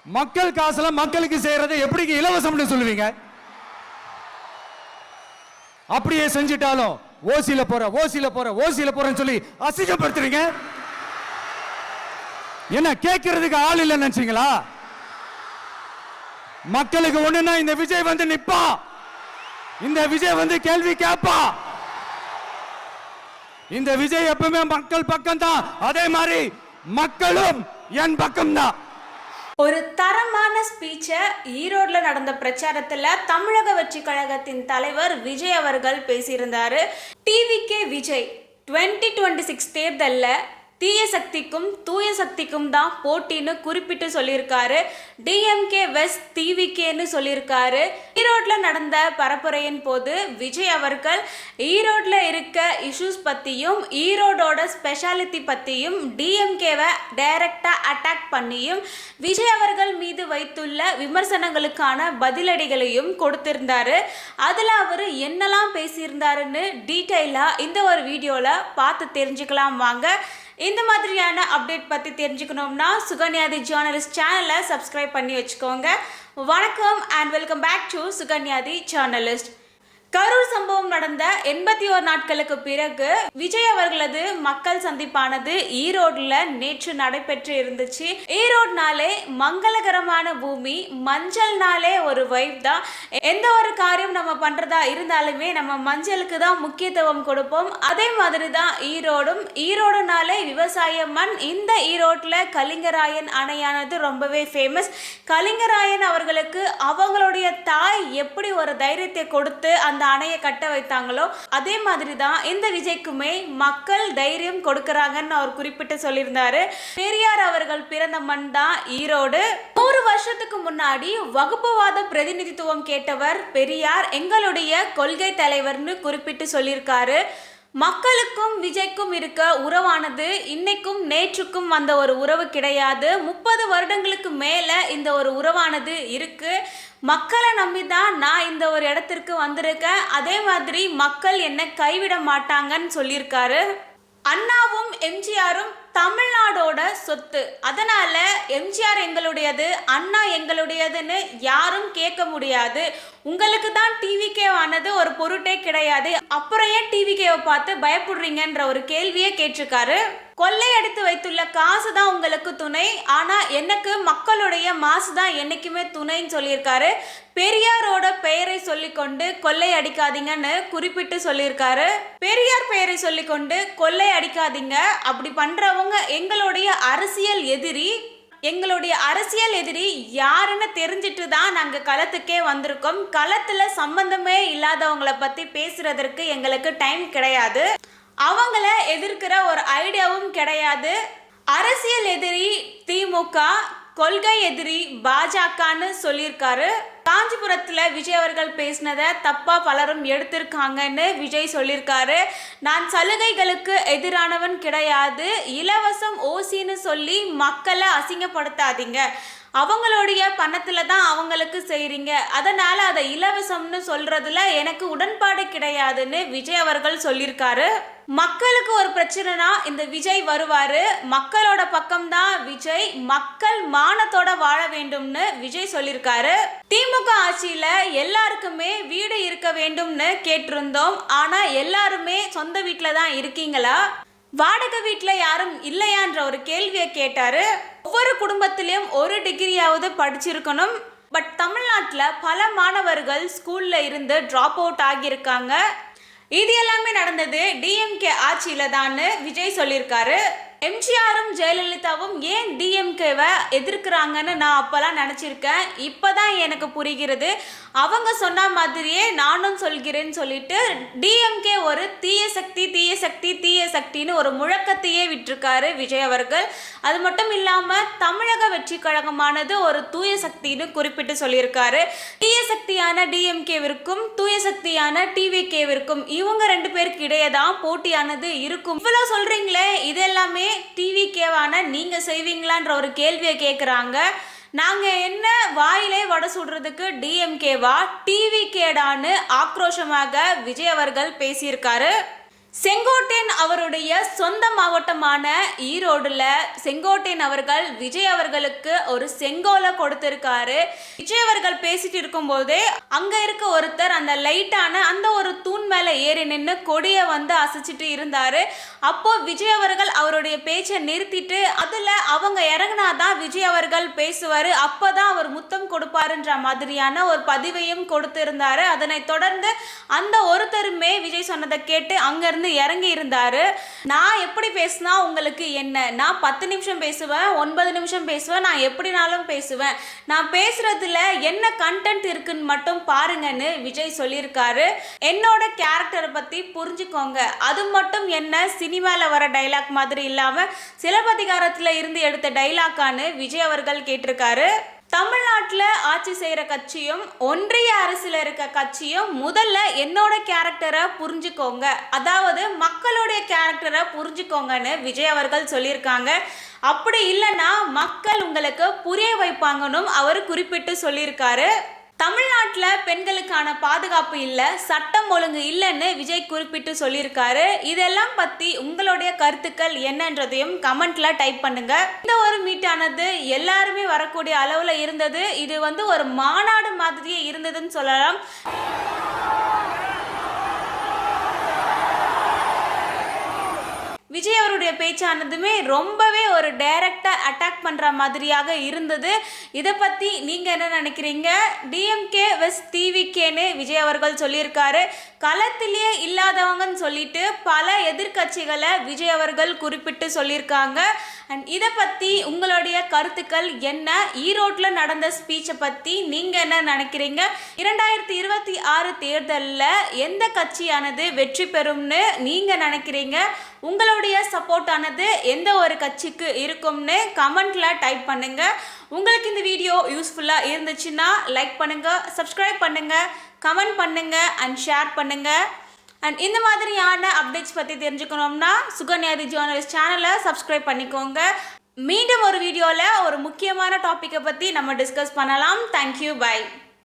மக்கள் காசுல மக்களுக்கு செய்யறது எப்படி இலவசம்னு சொல்லுவீங்க? அப்படியே செஞ்சிட்டாலும் ஓசில போறேன்னு சொல்லி அசிங்கப்படுத்துறீங்க. என்ன கேட்கறதுக்கு ஆள் இல்லைன்னு நினைச்சீங்களா? மக்களுக்கு ஒண்ணுன்னா இந்த விஜய் வந்து நிப்பா, இந்த விஜய் வந்து கேள்வி கேட்பா. இந்த விஜய் எப்பவுமே மக்கள் பக்கம் தான், அதே மாதிரி மக்களும் என் பக்கம் தான். ஒரு தரமான ஸ்பீச்சை ஈரோட்ல நடந்த பிரச்சாரத்துல தமிழக வெற்றி கழகத்தின் தலைவர் விஜய் அவர்கள் பேசியிருந்தாரு. டிவிகே விஜய் 2026 தேர்தல்ல தீய சக்திக்கும் தூய சக்திக்கும் தான் போட்டின்னு குறிப்பிட்டு சொல்லியிருக்காரு. டிஎம்கே வெஸ்ட் டிவிகேன்னு சொல்லியிருக்காரு. ஈரோட்ல நடந்த பரப்புரையின் போது விஜய் அவர்கள் ஈரோட்ல இருக்க இஷ்யூஸ் பத்தியும் ஈரோடோட ஸ்பெஷாலிட்டி பத்தியும் டிஎம்கேவை டைரக்டா அட்டாக் பண்ணியும் விஜய் அவர்கள் மீது வைத்துள்ள விமர்சனங்களுக்கான பதிலடிகளையும் கொடுத்திருந்தாரு. அதுல அவர் என்னெல்லாம் பேசியிருந்தாருன்னு டீட்டெயிலா இந்த ஒரு வீடியோல பார்த்து தெரிஞ்சுக்கலாம் வாங்க. இந்த மாதிரியான அப்டேட் பற்றி தெரிஞ்சுக்கணும்னா சுகன்யாதி ஜேர்னலிஸ்ட் சேனலை சப்ஸ்கிரைப் பண்ணி வச்சுக்கோங்க. வணக்கம் and welcome back to Suganya the journalist. Karur சம்பவம் நடந்த 81 நாட்களுக்கு பிறகு விஜய் அவர்களது மக்கள் சந்திப்பானது ஈரோடுல நேற்று நடைபெற்று இருந்துச்சு. ஈரோடுனாலே மங்களகரமான பூமி, மஞ்சள்னாலே ஒரு வைப் தான். எந்த ஒரு காரியம் நம்ம பண்றதா இருந்தாலுமே நம்ம மஞ்சளுக்கு தான் முக்கியத்துவம் கொடுப்போம். அதே மாதிரி தான் ஈரோடுனாலே விவசாய மண். இந்த ஈரோட்ல கலிங்கராயன் அணையானது ரொம்பவே ஃபேமஸ். கலிங்கராயன் அவர்களுக்கு அவங்களுடைய தாய் எப்படி ஒரு தைரியத்தை கொடுத்து அந்த அணையை கட்ட வைத்தாங்களோ அதே மாதிரி தான் இந்த விஜய்க்குமே மக்கள் தைரியம் கொடுக்கறாங்கன்னு அவர் குறிப்பிட்டு சொல்லியிருந்தாரு. பெரியார் அவர்கள் பிறந்த மண் தான் ஈரோடு. 100 வருஷத்துக்கு முன்னாடி வகுப்புவாத பிரதிநிதித்துவம் கேட்டவர் பெரியார், எங்களுடைய கொள்கை தலைவர்னு குறிப்பிட்டு சொல்லியிருக்காரு. மக்களுக்கும் விஜய்க்கும் இருக்க உறவானது இன்னைக்கும் நேற்றுக்கும் வந்த ஒரு உறவு கிடையாது. 30 வருடங்களுக்கு மேல இந்த ஒரு உறவானது இருக்கு. மக்களை நம்பி தான் நான் இந்த ஒரு இடத்திற்கு வந்திருக்கேன். அதே மாதிரி மக்கள் என்னை கைவிட மாட்டாங்கன்னு சொல்லியிருக்காரு. அண்ணாவும் எம்ஜிஆரும் தமிழ்நாடோட சொத்து. அதனால எம்ஜிஆர் எங்களுடையது, அண்ணா எங்களுடையதுன்னு யாரும் கேட்க முடியாது. உங்களுக்கு தான் டிவிகே ஆனது ஒரு பொருட்டே கிடையாது, அப்புறம் ஏன் டிவிகேவை பார்த்து பயப்படுறீங்கன்ற ஒரு கேள்வியே கேட்டிருக்காரு. கொள்ளை அடித்து வைத்துள்ள காசு தான் உங்களுக்கு துணை, ஆனா எனக்கு மக்களுடைய மாசு தான் என்னைக்குமே துணைன்னு சொல்லியிருக்காரு. பெரியாரோட பெயரை சொல்லிக்கொண்டு கொள்ளை அடிக்காதீங்கன்னு குறிப்பிட்டு சொல்லியிருக்காரு. பெரியார் பெயரை சொல்லிக்கொண்டு கொள்ளை அடிக்காதீங்க, அப்படி பண்றவங்க எங்களுடைய அரசியல் எதிரி யாருன்னு தெரிஞ்சிட்டு தான் நாங்க களத்துக்கே வந்திருக்கோம். களத்துல சம்பந்தமே இல்லாதவங்களை பத்தி பேசுறதற்கு எங்களுக்கு டைம் கிடையாது. அவங்கள எதிர்க்கிற ஒரு ஐடியாவும் கிடையாது. அரசியல் எதிரி திமுக, கொள்கை எதிரி பாஜகன்னு சொல்லியிருக்காரு. காஞ்சிபுரத்துல விஜய் அவர்கள் பேசினதை தப்பா பலரும் எடுத்திருக்காங்கன்னு விஜய் சொல்லியிருக்காரு. நான் சலுகைகளுக்கு எதிரானவன் கிடையாது, இலவசம் ஓசின்னு சொல்லி மக்களை அசிங்கப்படுத்தாதீங்க, அவங்களுடைய பணத்துல தான் அவங்களுக்கு செய்றீங்க, அதனால அதை இலவசம்னு சொல்றதுல எனக்கு உடன்பாடு கிடையாதுன்னு விஜய் அவர்கள் சொல்லியிருக்காரு. மக்களுக்கு ஒரு பிரச்சனைனா இந்த விஜய் வருவாரு, மக்களோட பக்கம்தான் விஜய், மக்கள் மானத்தோட வாழ வேண்டும்னு விஜய் சொல்லியிருக்காரு. திமுக ஆட்சியில எல்லாருக்குமே வீடு இருக்க வேண்டும்னு கேட்டிருந்தோம், ஆனா எல்லாருமே சொந்த வீட்டுல தான் இருக்கீங்களா, வாடகை வீட்டுல யாரும் இல்லையான்ற ஒரு கேள்வியை கேட்டாரு. ஒவ்வொரு குடும்பத்திலையும் ஒரு டிகிரியாவது படிச்சிருக்கணும். பட் தமிழ்நாட்டில் பல மாணவர்கள் ஸ்கூல்ல இருந்து டிராப் அவுட் ஆகியிருக்காங்க. இது எல்லாமே நடந்தது டிஎம்கே ஆட்சியில தான் விஜய் சொல்லியிருக்காரு. எம்ஜிஆரும் ஜெயலலிதாவும் ஏன் டிஎம்கேவை எதிர்க்கிறாங்கன்னு நான் அப்பெல்லாம் நினச்சிருக்கேன். இப்போதான் எனக்கு புரிகிறது. அவங்க சொன்ன மாதிரியே நானும் சொல்கிறேன்னு சொல்லிட்டு டிஎம்கே ஒரு தீய சக்தின்னு ஒரு முழக்கத்தையே விட்டிருக்காரு விஜய் அவர்கள். அது மட்டும் இல்லாமல் தமிழக வெற்றி கழகமானது ஒரு தூய சக்தின்னு குறிப்பிட்டு சொல்லியிருக்காரு. தீய சக்தியான டிஎம்கேவிற்கும் தூய சக்தியான டிவிகேவிற்கும் இவங்க 2 பேருக்கு இடையே தான் போட்டியானது இருக்கும். இவ்வளோ சொல்றீங்களே, இது எல்லாமே டிவிகேவான நீங்க செய்வீங்களான்ற ஒரு கேள்வியை கேட்குறாங்க. நாங்க என்ன வாயிலே வடை சுடுறதுக்கு டிஎம்கேவா டிவிகேடான்னு ஆக்ரோஷமாக விஜய் அவர்கள் பேசியிருக்காரு. செங்கோட்டையன் அவருடைய சொந்த மாவட்டமான ஈரோடுல செங்கோட்டையன் அவர்கள் விஜய் அவர்களுக்கு ஒரு செங்கோலை கொடுத்திருக்காரு. விஜய் அவர்கள் பேசிட்டு இருக்கும் போதே அங்க இருக்க ஒருத்தர் அந்த லைட்டான அந்த ஒரு தூண் மேல ஏறி நின்று கொடியை வந்து அசைச்சிட்டு இருந்தாரு. அப்போ விஜய் அவர்கள் அவருடைய பேச்சை நிறுத்திட்டு அதுல அவங்க இறங்கினாதான் விஜய் அவர்கள் பேசுவாரு, அப்பதான் அவர் முத்தம் கொடுப்பாருன்ற மாதிரியான ஒரு பதிவையும் கொடுத்திருந்தாரு. அதனை தொடர்ந்து அந்த ஒருத்தருமே விஜய் சொன்னதை கேட்டு அங்கிருந்து இறங்கி இருந்தாரு. நான் எப்படி பேசினா உங்களுக்கு என்ன, நான் 10 நிமிஷம் பேசுவேன், 9 நிமிஷம் பேசுவேன், நான் எப்படினாலும் பேசுவேன், நான் பேசுறதுல என்ன கண்டென்ட் இருக்குன்னு மட்டும் பாருங்கன்னு விஜய் சொல்லியிருக்காரு. என்னோட கேரக்டரை பத்தி புரிஞ்சுக்கோங்க, அது மட்டும் என்ன சினிமால வர டைலாக் மாதிரி இல்லாம சிலப்பதிகாரத்துல இருந்து எடுத்த டைலாக்கான்னு விஜய் அவர்கள் கேட்டிருக்காரு. தமிழ்நாட்டில் ஆட்சி செய்கிற கட்சியும் ஒன்றிய அரசில் இருக்க கட்சியும் முதல்ல என்னோட கேரக்டரை புரிஞ்சுக்கோங்க, அதாவது மக்களுடைய கேரக்டரை புரிஞ்சுக்கோங்கன்னு விஜய் அவர்கள் சொல்லியிருக்காங்க. அப்படி இல்லைன்னா மக்கள் உங்களுக்கு புரிய வைப்பாங்கன்னு அவர் குறிப்பிட்டு சொல்லியிருக்காரு. தமிழ்நாட்டில் பெண்களுக்கான பாதுகாப்பு இல்லை, சட்டம் ஒழுங்கு இல்லைன்னு விஜய் குறிப்பிட்டு சொல்லியிருக்காரு. இதெல்லாம் பற்றி உங்களுடைய கருத்துக்கள் என்னன்றதையும் கமெண்ட்ல டைப் பண்ணுங்க. இந்த ஒரு மீட்டானது எல்லாருமே வரக்கூடிய அளவில் இருந்தது. இது வந்து ஒரு மாநாடு மாதிரியே இருந்ததுன்னு சொல்லலாம். விஜய் அவருடைய பேச்சானதுமே ரொம்பவே ஒரு டைரக்டாக அட்டாக் பண்ணுற மாதிரியாக இருந்தது. இதை பற்றி நீங்கள் என்ன நினைக்கிறீங்க? டிஎம்கே வெஸ் டிவிகேன்னு விஜய் அவர்கள் சொல்லியிருக்காரு. களத்திலேயே இல்லாதவங்கன்னு சொல்லிட்டு பல எதிர்கட்சிகளை விஜய் அவர்கள் குறிப்பிட்டு சொல்லியிருக்காங்க. அண்ட் இதை பற்றி உங்களுடைய கருத்துக்கள் என்ன? ஈரோட்டில் நடந்த ஸ்பீச்சை பற்றி நீங்கள் என்ன நினைக்கிறீங்க? 2026 தேர்தலில் எந்த கட்சியானது வெற்றி பெறும்னு நீங்கள் நினைக்கிறீங்க? உங்களுடைய சப்போர்ட் ஆனது எந்த ஒரு கட்சிக்கு இருக்கும்னு கமெண்ட்ல டைப் பண்ணுங்க. உங்களுக்கு இந்த வீடியோ யூஸ்ஃபுல்லா இருந்துச்சுன்னா லைக் பண்ணுங்க, சப்ஸ்கிரைப் பண்ணுங்க, கமெண்ட் பண்ணுங்க அண்ட் ஷேர் பண்ணுங்க. அண்ட் இந்த மாதிரியான அப்டேட்ஸ் பற்றி தெரிஞ்சுக்கணும்னா சுகன்யாதி ஜேர்னலிஸ்ட் சேனலை சப்ஸ்கிரைப் பண்ணிக்கோங்க. மீண்டும் ஒரு வீடியோவில் ஒரு முக்கியமான டாப்பிக்கை பற்றி நம்ம டிஸ்கஸ் பண்ணலாம். Thank you, by.